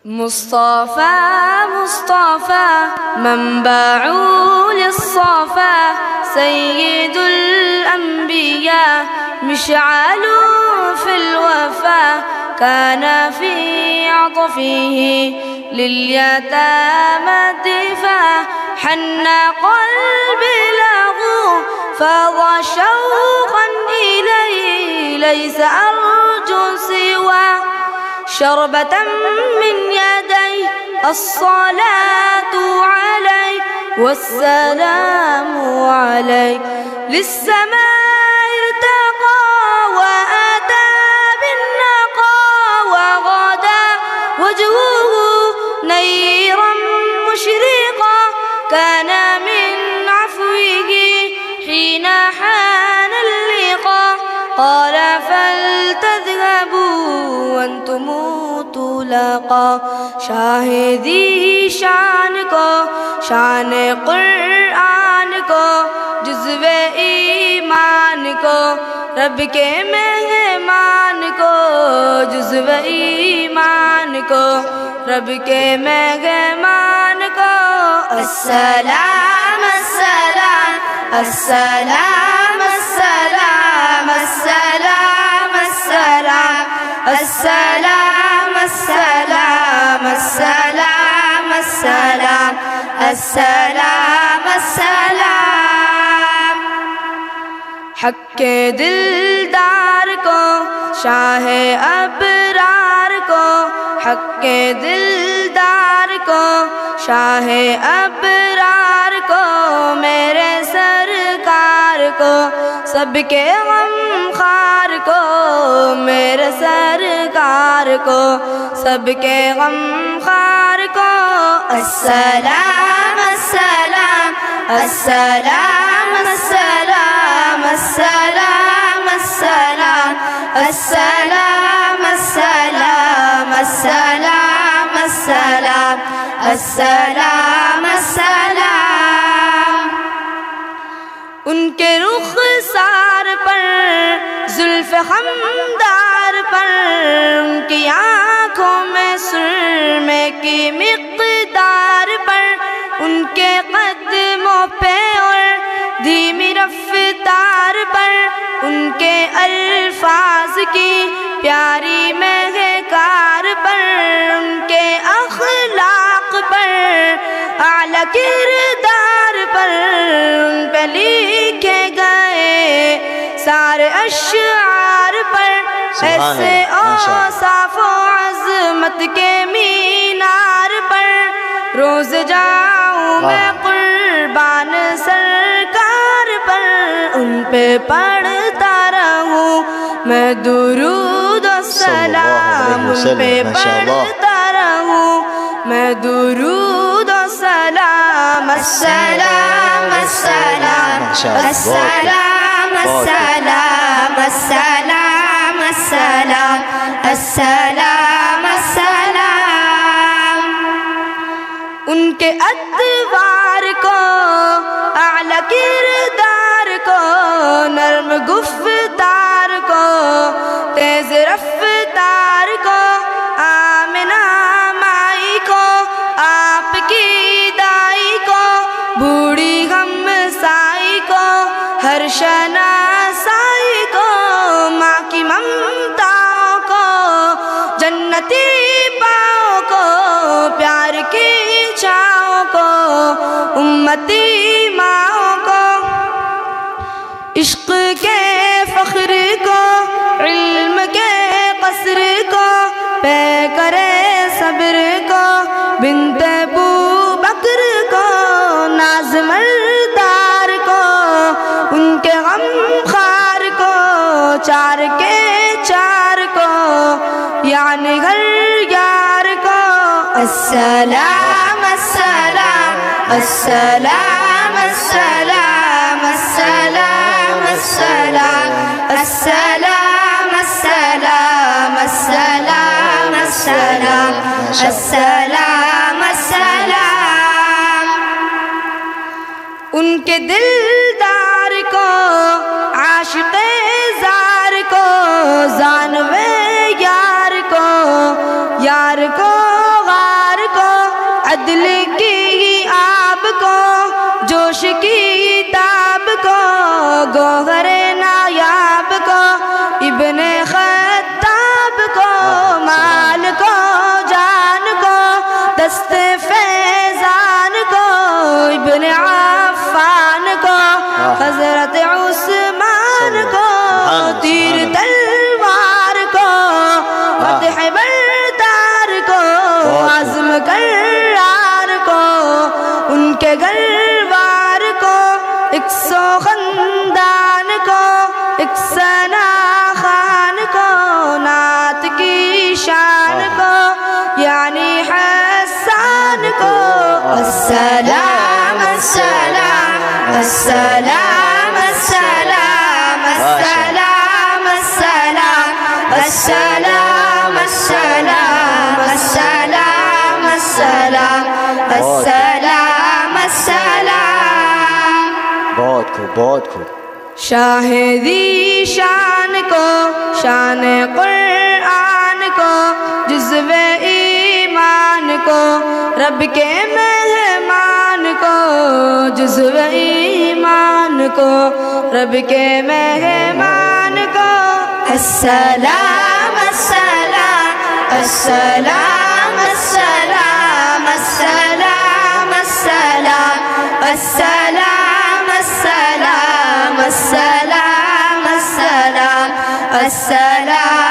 مصطفى مصطفى منبع للصفا سيد الأنبياء مشعل في الوفا كان في عطفه لليتامى دفاع حن قلبي له فاض شوقا إليه ليس أرجو سوى شربة من يدي الصلاة عليه والسلام عليه للسماء ارتقى وأتى بالنقى وغدا وجهه نيرا مشرقا كان من عفوه حين حان اللقاء قال فلتذهبوا وانتم طلقا شاہدی شان کو شان قرآن کو جزو ایمان کو رب کے مہمان کو جزو ایمان کو رب کے مہمان کو السلام السلام السلام السلام السلام السلام السلام السلام السلام السلام السلام السلام حق کے دلدار کو شاہ ابرار کو حق کے دلدار کو شاہ ابرار کو میرے سرکار کو سب کے غمخوار کو میرے سرکار کو سب کے غمخوار کو السلام السلام السلام السلام السلام السلام السلام السلام السلام السلام السلام السلام ان کے رخسار پر زلف خمدار پر ان کی آنکھوں میں سرمے کی مقدار پر ان کے قدموں پہ اور دھیمی رفتار پر ان کے الفاظ کی پیاری مہکار پر ان کے اخلاق پر اعلیٰ کردار پر ان پہ لکھے گئے سارے اشعار پر ایسے اوصاف و عظمت کے مینار پر روز جاؤں میں قربان سرکار پر ان پہ پڑھتا رہوں میں درود و سلام ان پہ پڑھتا رہوں میں درود و سلام السلام السلام السلام السلام السلام السلام السلام السلام ان کے ادوار کو اعلیٰ کردار کو نرم گفتار کو تیز رفتار کو آمنہ مائی کو آپ کی دائی کو بوڑھی ہمسائی کو ہر شناسائی کو ماں کی ممتاؤں کو جنتی پاؤں کو پیار کی چھاؤں کو امتی ماؤں کو عشق کے فخر کو علم کے قصر کو پے کرے صبر کو بنت ابو بکر کو ناز مردار کو ان کے غمخوار کو چار کے چار کو یعنی گھر یار کو السلام السلام السلام السلام السلام السلام السلام السلام السلام السلام السلام السلام ان کے دلدار کو عاشق زار کو زانوے یار کو عدل کی آب کو، جوش کی تاب کو، گوہر نایاب کو، ابن خطاب کو، مال کو جان کو، دست فیضان کو، ابن عفان کو، حضرت عثمان کو، تیر تلوار کو، فتح بردار کو، عزم کرار کو، ان کے گھروار کو، 100 خاندان کو، 1 ثنا خان کو، نعت کی شان کو، یعنی حسان کو، السلام السلام السلام السلام السلام السلام السلام السلام السلام السلام السلام السلام. بہت خوب. شاہدی شان کو، شان قرآن کو، جزو ایمان کو، رب کے مہمان کو، جزو ایمان کو، رب کے مہمان کو. السلام السلام السلام السلام السلام السلام السلام السلام السلام السلام السلام